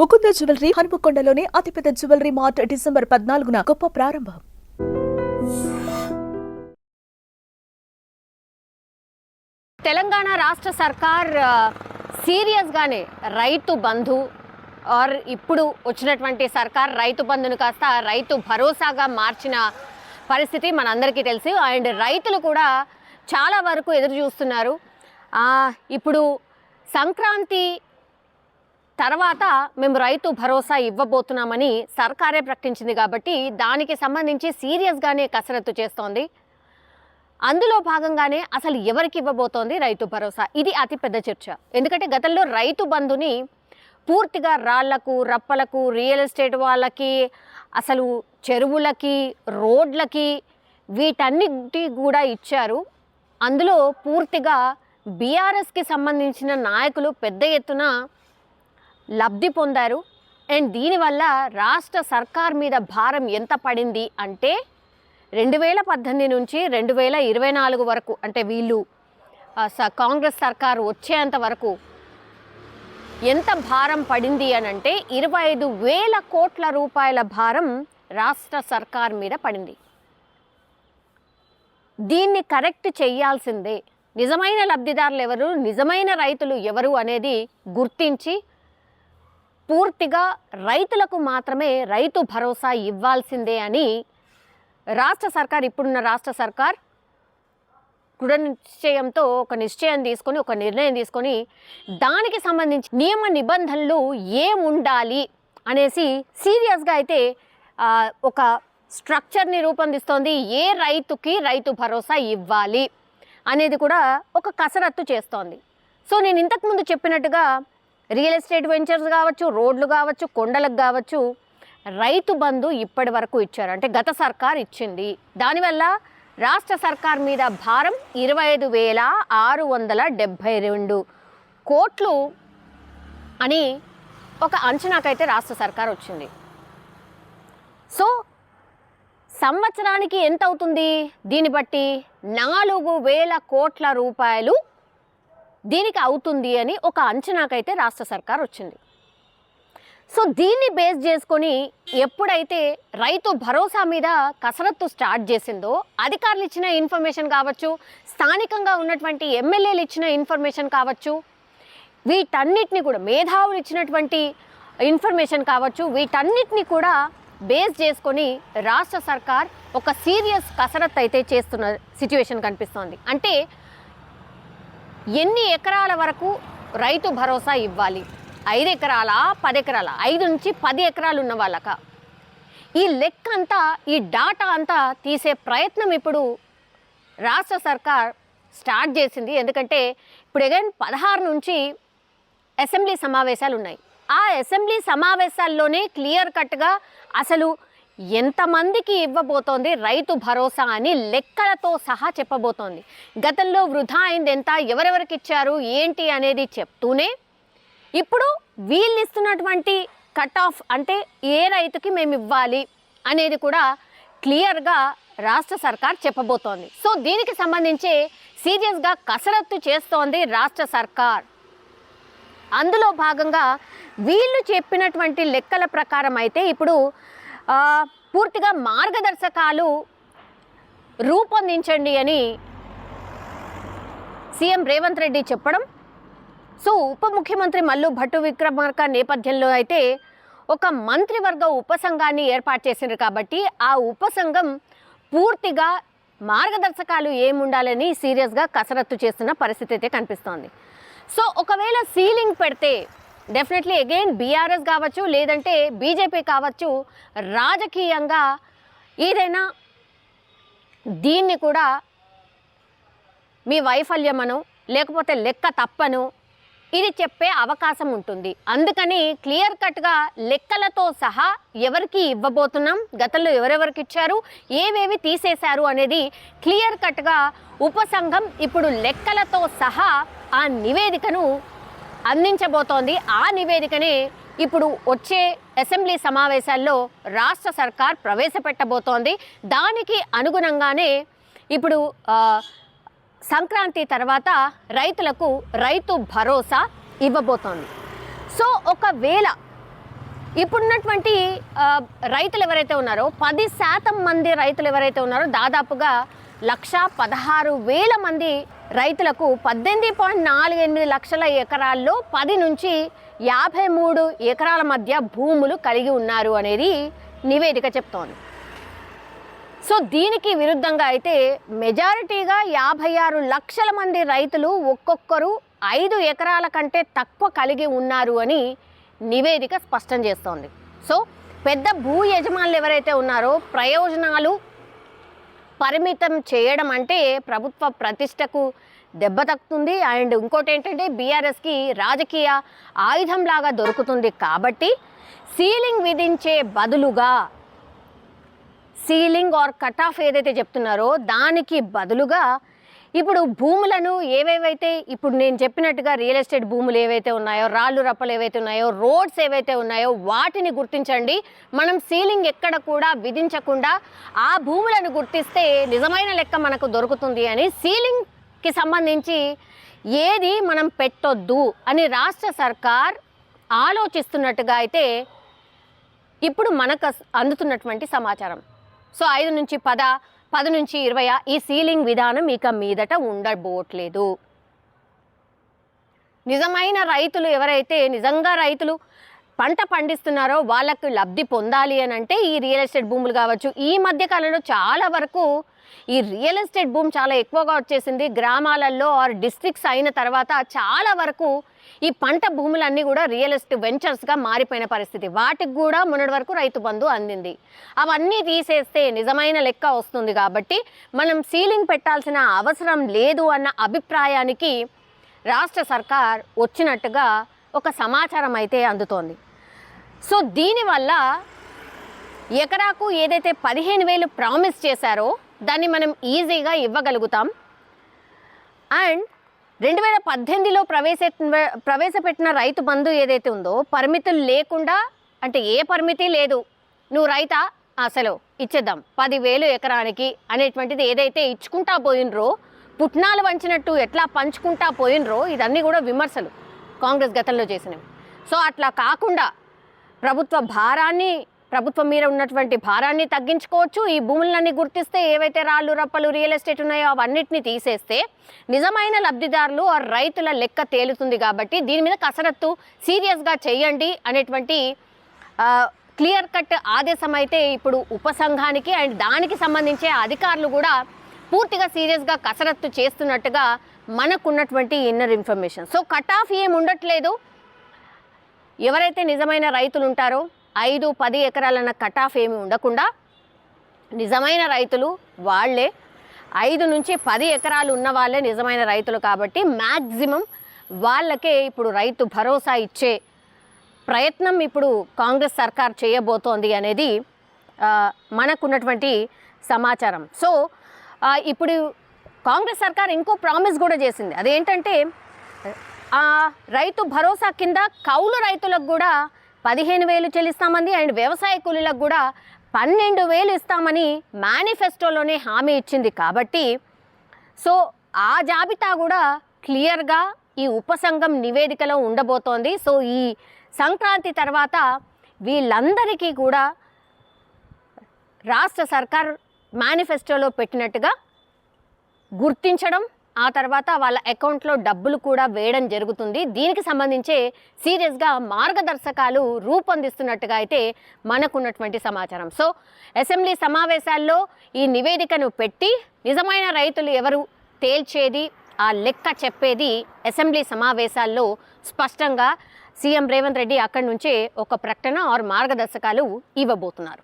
Mukunda jewellery హనుమకొండలోని అతిపెద్ద jewellery mart December 14న గొప్ప ప్రారంభం. తెలంగాణ రాష్ట్ర సర్కార్ సీరియస్ గానే రైతు బంధు ఆర్ ఇప్పుడు వచ్చినటువంటి సర్కార్ రైతు బంధును కాస్త రైతు భరోసాగా మార్చిన పరిస్థితి మనందరికీ తెలుసు. అండ్ రైతులు కూడా చాలా వరకు ఎదురు చూస్తున్నారు. ఇప్పుడు సంక్రాంతి తర్వాత మేము రైతు భరోసా ఇవ్వబోతున్నామని సర్కారే ప్రకటించింది కాబట్టి దానికి సంబంధించి సీరియస్గానే కసరత్తు చేస్తోంది. అందులో భాగంగానే అసలు ఎవరికి ఇవ్వబోతోంది రైతు భరోసా, ఇది అతిపెద్ద చర్చ. ఎందుకంటే గతంలో రైతు బంధుని పూర్తిగా రాళ్లకు రప్పలకు రియల్ ఎస్టేట్ వాళ్ళకి అసలు చెరువులకి రోడ్లకి వీటన్నిటి కూడా ఇచ్చారు. అందులో పూర్తిగా బీఆర్ఎస్కి సంబంధించిన నాయకులు పెద్ద ఎత్తున లబ్ధి పొందారు. అండ్ దీనివల్ల రాష్ట్ర సర్కార్ మీద భారం ఎంత పడింది అంటే 2018 నుంచి 2024 వరకు, అంటే వీళ్ళు కాంగ్రెస్ సర్కారు వచ్చేంత వరకు ఎంత భారం పడింది అని అంటే 25,000 కోట్ల రూపాయల భారం రాష్ట్ర సర్కార్ మీద పడింది. దీన్ని కరెక్ట్ చేయాల్సిందే. నిజమైన లబ్ధిదారులు ఎవరు, నిజమైన రైతులు ఎవరు అనేది గుర్తించి పూర్తిగా రైతులకు మాత్రమే రైతు భరోసా ఇవ్వాల్సిందే అని రాష్ట్ర సర్కార్, ఇప్పుడున్న రాష్ట్ర సర్కార్ దృఢ నిశ్చయంతో ఒక నిర్ణయం తీసుకొని దానికి సంబంధించి నియమ నిబంధనలు ఏముండాలి అనేసి సీరియస్గా అయితే ఒక స్ట్రక్చర్ని రూపొందిస్తోంది. ఏ రైతుకి రైతు భరోసా ఇవ్వాలి అనేది కూడా ఒక కసరత్తు చేస్తోంది. సో నేను ఇంతకుముందు చెప్పినట్టుగా రియల్ ఎస్టేట్ వెంచర్స్ కావచ్చు, రోడ్లు కావచ్చు, కొండలకు కావచ్చు, రైతు బంధు ఇప్పటి వరకు ఇచ్చారు. అంటే గత సర్కార్ ఇచ్చింది. దానివల్ల రాష్ట్ర సర్కార్ మీద భారం 25,672 కోట్లు అని ఒక అంచనాకైతే రాష్ట్ర సర్కార్ వచ్చింది. సో సంవత్సరానికి ఎంత అవుతుంది? దీన్ని బట్టి 4,000 కోట్ల రూపాయలు దీనికి అవుతుంది అని ఒక అంచనాకైతే రాష్ట్ర సర్కార్ వచ్చింది. సో దీన్ని బేస్ చేసుకొని ఎప్పుడైతే రైతు భరోసా మీద కసరత్తు స్టార్ట్ చేసిందో, అధికారులు ఇచ్చిన ఇన్ఫర్మేషన్ కావచ్చు, స్థానికంగా ఉన్నటువంటి ఎమ్మెల్యేలు ఇచ్చిన ఇన్ఫర్మేషన్ కావచ్చు, వీటన్నిటిని కూడా మేధావులు ఇచ్చినటువంటి ఇన్ఫర్మేషన్ కావచ్చు, వీటన్నిటిని కూడా బేస్ చేసుకొని రాష్ట్ర సర్కార్ ఒక సీరియస్ కసరత్తు అయితే చేస్తున్న సిచ్యువేషన్ కనిపిస్తోంది. అంటే ఎన్ని ఎకరాల వరకు రైతు భరోసా ఇవ్వాలి? 5 ఎకరాల 10 ఎకరాల 5 నుంచి 10 ఎకరాలు ఉన్న వాళ్ళక ఈ లెక్క అంతా, ఈ డాటా అంతా తీసే ప్రయత్నం ఇప్పుడు రాష్ట్ర సర్కార్ స్టార్ట్ చేసింది. ఎందుకంటే ఇప్పుడు అగైన్ 16 నుంచి అసెంబ్లీ సమావేశాలు ఉన్నాయి. ఆ అసెంబ్లీ సమావేశాల్లోనే క్లియర్ కట్గా అసలు ఎంతమందికి ఇవ్వబోతోంది రైతు భరోసా అని లెక్కలతో సహా చెప్పబోతోంది. గతంలో వృధా అయింది ఎంత, ఎవరెవరికి ఇచ్చారు ఏంటి అనేది చెప్తూనే ఇప్పుడు వీళ్ళు ఇస్తున్నటువంటి కట్ ఆఫ్, అంటే ఏ రైతుకి మేము ఇవ్వాలి అనేది కూడా క్లియర్గా రాష్ట్ర సర్కార్ చెప్పబోతోంది. సో దీనికి సంబంధించి సీరియస్గా కసరత్తు చేస్తోంది రాష్ట్ర సర్కార్. అందులో భాగంగా వీళ్ళు చెప్పినటువంటి లెక్కల ప్రకారం అయితే ఇప్పుడు పూర్తిగా మార్గదర్శకాలు రూపొందించండి అని సీఎం రేవంత్ రెడ్డి చెప్పడం. సో ఉప ముఖ్యమంత్రి మల్లు భట్టు విక్రమార్క నేపథ్యంలో అయితే ఒక మంత్రివర్గ ఉపసంఘాన్ని ఏర్పాటు చేసిండ్రు కాబట్టి ఆ ఉపసంఘం పూర్తిగా మార్గదర్శకాలు ఏముండాలని సీరియస్గా కసరత్తు చేస్తున్న పరిస్థితి అయితే కనిపిస్తోంది. సో ఒకవేళ సీలింగ్ పెడితే డెఫినెట్లీ అగైన్ బీఆర్ఎస్ కావచ్చు, లేదంటే బీజేపీ కావచ్చు, రాజకీయంగా ఏదైనా దీన్ని కూడా మీ వైఫల్యమనో లేకపోతే లెక్క తప్పనో ఇది చెప్పే అవకాశం ఉంటుంది. అందుకని క్లియర్ కట్గా లెక్కలతో సహా ఎవరికి ఇవ్వబోతున్నాం, గతంలో ఎవరెవరికి ఇచ్చారు, ఏవేవి తీసేశారు అనేది క్లియర్ కట్గా ఉపసంఘం ఇప్పుడు లెక్కలతో సహా ఆ నివేదికను అందించబోతోంది. ఆ నివేదికనే ఇప్పుడు వచ్చే అసెంబ్లీ సమావేశాల్లో రాష్ట్ర సర్కార్ ప్రవేశపెట్టబోతోంది. దానికి అనుగుణంగానే ఇప్పుడు సంక్రాంతి తర్వాత రైతులకు రైతు భరోసా ఇవ్వబోతోంది. సో ఒకవేళ ఇప్పుడున్నటువంటి రైతులు ఎవరైతే ఉన్నారో 10% మంది రైతులు ఎవరైతే ఉన్నారో దాదాపుగా 1,16,000 మంది రైతులకు 18.48 లక్షల ఎకరాల్లో 10 నుంచి 53 ఎకరాల మధ్య భూములు కలిగి ఉన్నారు అనేది నివేదిక చెప్తోంది. సో దీనికి విరుద్ధంగా అయితే మెజారిటీగా 56 లక్షల మంది రైతులు ఒక్కొక్కరు 5 ఎకరాల కంటే తక్కువ కలిగి ఉన్నారు అని నివేదిక స్పష్టం చేస్తోంది. సో పెద్ద భూ యజమానులు ఎవరైతే ఉన్నారో ప్రయోజనాలు పరిమితం చేయడం అంటే ప్రభుత్వ ప్రతిష్టకు దెబ్బ తగ్గుతుంది. అండ్ ఇంకోటి ఏంటంటే బీఆర్ఎస్కి రాజకీయ ఆయుధంలాగా దొరుకుతుంది. కాబట్టి సీలింగ్ విధించే బదులుగా సీలింగ్ ఆర్ కట్ ఆఫ్ ఏదైతే చెప్తున్నారో దానికి బదులుగా ఇప్పుడు భూములను ఏవేవైతే ఇప్పుడు నేను చెప్పినట్టుగా రియల్ ఎస్టేట్ భూములు ఏవైతే ఉన్నాయో, రాళ్ళు రప్పలు ఏవైతే ఉన్నాయో, రోడ్స్ ఏవైతే ఉన్నాయో వాటిని గుర్తించండి. మనం సీలింగ్ ఎక్కడ కూడా విధించకుండా ఆ భూములను గుర్తిస్తే నిజమైన లెక్క మనకు దొరుకుతుంది అని సీలింగ్కి సంబంధించి ఏది మనం పెట్టొద్దు అని రాష్ట్ర సర్కార్ ఆలోచిస్తున్నట్టుగా అయితే ఇప్పుడు మనకు అందుతున్నటువంటి సమాచారం. సో 5 నుంచి 10, 10 నుంచి 20 ఈ సీలింగ్ విధానం ఇక మీదట ఉండబోట్లేదు. నిజమైన రైతులు ఎవరైతే నిజంగా రైతులు పంట పండిస్తున్నారో వాళ్ళకు లబ్ధి పొందాలి అని అంటే ఈ రియల్ ఎస్టేట్ భూములు కావచ్చు. ఈ మధ్య కాలంలో చాలా వరకు ఈ రియల్ ఎస్టేట్ భూమి చాలా ఎక్కువగా వచ్చేసింది. గ్రామాలలో ఆర్ డిస్ట్రిక్ట్స్ అయిన తర్వాత చాలా వరకు ఈ పంట భూములన్నీ కూడా రియల్ ఎస్టేట్ వెంచర్స్గా మారిపోయిన పరిస్థితి. వాటికి కూడా మొన్నటి వరకు రైతు బంధు అందింది. అవన్నీ తీసేస్తే నిజమైన లెక్క వస్తుంది. కాబట్టి మనం సీలింగ్ పెట్టాల్సిన అవసరం లేదు అన్న అభిప్రాయానికి రాష్ట్ర సర్కార్ వచ్చినట్టుగా ఒక సమాచారం అయితే అందుతోంది. సో దీనివల్ల ఎకరాకు ఏదైతే 15,000 ప్రామిస్ చేశారో దాన్ని మనం ఈజీగా ఇవ్వగలుగుతాం. అండ్ 2018లో ప్రవేశపెట్టిన రైతు బంధు ఏదైతే ఉందో పరిమితులు లేకుండా, అంటే ఏ పరిమితి లేదు, నువ్వు రైతా అసలు ఇచ్చేద్దాం 10,000 ఎకరానికి అనేటువంటిది ఏదైతే ఇచ్చుకుంటా పోయినరో, పుట్నాలు వంచినట్టు ఎట్లా పంచుకుంటా పోయినరో, ఇదన్నీ కూడా విమర్శలు కాంగ్రెస్ గతంలో చేసినవి. సో అట్లా కాకుండా ప్రభుత్వం మీద ఉన్నటువంటి భారాన్ని తగ్గించుకోవచ్చు. ఈ భూములన్నీ గుర్తిస్తే ఏవైతే రాళ్ళు రప్పలు రియల్ ఎస్టేట్ ఉన్నాయో అవన్నిటిని తీసేస్తే నిజమైన లబ్ధిదారులు ఆ రైతుల లెక్క తేలుతుంది. కాబట్టి దీని మీద కసరత్తు సీరియస్గా చేయండి అనేటువంటి క్లియర్ కట్ ఆదేశం అయితే ఇప్పుడు ఉపసంఘానికి అండ్ దానికి సంబంధించే అధికారులు కూడా పూర్తిగా సీరియస్గా కసరత్తు చేస్తున్నట్టుగా మనకున్నటువంటి inner information. So cut off ఏం ఉండట్లేదు. ఎవరైతే నిజమైన రైతులు ఉంటారో 5-10 ఎకరాలన్న కట్ ఆఫ్ ఏమి ఉండకుండా నిజమైన రైతులు వాళ్ళే, 5 నుంచి 10 ఎకరాలు ఉన్న వాళ్ళే నిజమైన రైతులు. కాబట్టి మ్యాక్సిమం వాళ్ళకే ఇప్పుడు రైతు భరోసా ఇచ్చే ప్రయత్నం ఇప్పుడు కాంగ్రెస్ సర్కార్ చేయబోతోంది అనేది మనకున్నటువంటి సమాచారం. సో ఇప్పుడు కాంగ్రెస్ సర్కార్ ఇంకో ప్రామిస్ కూడా చేసింది. అదేంటంటే రైతు భరోసా కింద కౌలు రైతులకు కూడా 15,000 చెల్లిస్తామని అండ్ వ్యవసాయ కూలీలకు కూడా 12,000 ఇస్తామని మేనిఫెస్టోలోనే హామీ ఇచ్చింది. కాబట్టి సో ఆ జాబితా కూడా క్లియర్గా ఈ ఉపసంఘం నివేదికలో ఉండబోతోంది. సో ఈ సంక్రాంతి తర్వాత వీళ్ళందరికీ కూడా రాష్ట్ర సర్కార్ మేనిఫెస్టోలో పెట్టినట్టుగా గుర్తించడం, ఆ తర్వాత వాళ్ళ అకౌంట్లో డబ్బులు కూడా వేయడం జరుగుతుంది. దీనికి సంబంధించే సీరియస్గా మార్గదర్శకాలు రూపొందిస్తున్నట్టుగా అయితే మనకున్నటువంటి సమాచారం. సో అసెంబ్లీ సమావేశాల్లో ఈ నివేదికను పెట్టి నిజమైన రైతులు ఎవరు తేల్చేది, ఆ లెక్క చెప్పేది అసెంబ్లీ సమావేశాల్లో స్పష్టంగా సీఎం రేవంత్ రెడ్డి అక్కడి నుంచే ఒక ప్రకటన ఆర్ మార్గదర్శకాలు ఇవ్వబోతున్నారు.